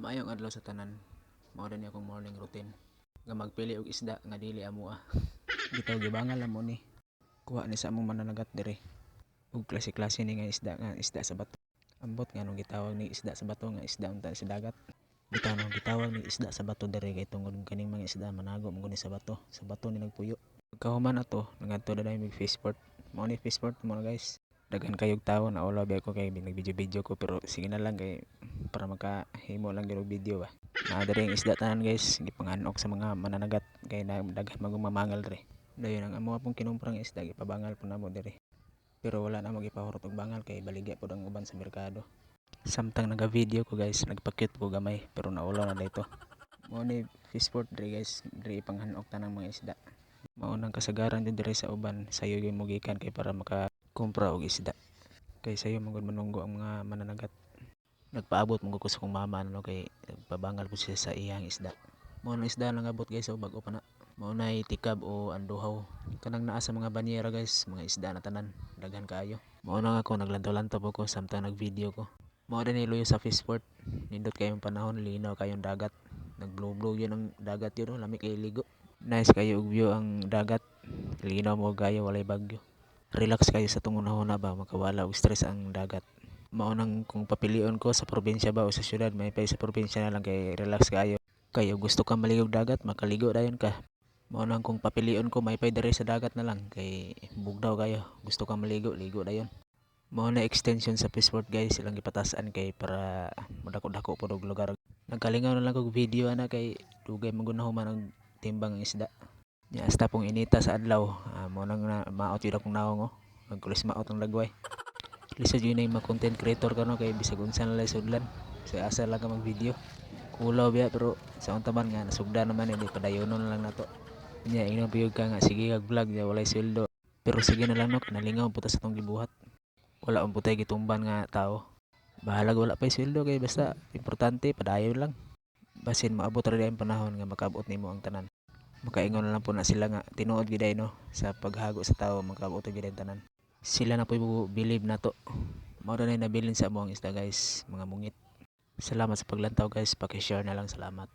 Maayong adlaw sa tanan. Mao ni akong morning routine. Nga magpili og isda nga dili amo. Bitaw gibangal mo ni. Kuha ni sa among mananagat diri. Ug klase-klase ni nga isda sa bato. Ambot nga nung gitawag ni isda sa bato nga isda unta sa dagat. Bitaw nung gitawag ni isda sa bato diri kay tungod kaning mga isda manago mo ni sa bato. Sa bato ni nagpuyo. Pagkahuman ato, nangadto na mig fishport. Mao ni fishport mo na guys. Daghan kayog tawo na ulaw ko kay nag-video ko pero sige na lang kay para makahimo lang gyud og video ba. Naa diri ang isda tanan guys, gipanganok sa mga mananagat kay daghan mamangal diri. Dayon ang amo pong kinumprang isda gipabangal po namo diri. Pero wala na mo gipahurot og bangal kay baligya pod ang uban sa merkado. Samtang naga-video ko guys, nagpa-cute ko gamay pero naulaw na dito. Mao ni fishport diri guys, diri panghanok tanang mga isda. Mao nang kasagaran din diri sa uban, sayo gyud mo gikan kay para makakumpra og isda. Kay sayo magud manunggo ang mga mananagat. Nagpaabot mo ko sa kong mama no kay pabangal ko siya sa iyang isda. Mao na isda lang abot guys, bag-o pa na. Mao nay tikab o anduhaw. Kanang naa sa mga banyera guys, mga isda na tanan, daghan kaayo. Mao na nga ako naglantaw-lantaw ko samtang nag-video ko. Mao din luyo sa fishport. Nindot kayong panahon, linaw kayong dagat. Nag-blow yun ang dagat yun, lami kay ligo. Nice kayo og view ang dagat. Linaw mo gayo, walay bagyo. Relax kayo sa tungon na ba, makawala og stress ang dagat. Mao nang kung papilion ko sa probinsya ba o sa syudad, may pay sa probinsya na lang kay relax kayo. Kayo gusto ka maligo dagat, makaligo dayon ka. Mao nang kung papilion ko, may pay diri sa dagat na lang kay bugdaw kayo. Gusto ka maligo, ligo dayon. Mao na extension sa fishport guys, silang gipatasan kay para madako-dako pod og lugar. Nagkalingaw na lang kog video ana kay dugay man gud nahuman ang timbang ang isda. Nya hasta pong inita sa adlaw, mao nang maot yun akong naong oh. Nagkulis maot ang lagway. Lisod yun yung mga content creator ka no kay bisag unsa na lang sudlan. So asa lang ka mag-video. Kulaw biya pero sa untaman nga nasugda naman hindi padayonon na lang nato. Nya ingnon piyog ka nga sige kag vlog ya walay sweldo. Pero sige na lang no, nalingaw puta sa tong gibuhat. Wala ang putay gitumban nga tao. Bahalag wala pa'y sweldo kay basta importante padayon lang. Basin maabot ra ang panahon nga makaabot nimo ang tanan. Makaingon na lang po na sila nga tinuod giday no sa paghago sa tao makaabot giday tanan. Sila na po believe na to. Mao na nabilin sa mo ang isda guys, mga mungit. Salamat sa paglantaw guys, paki-share na lang, salamat.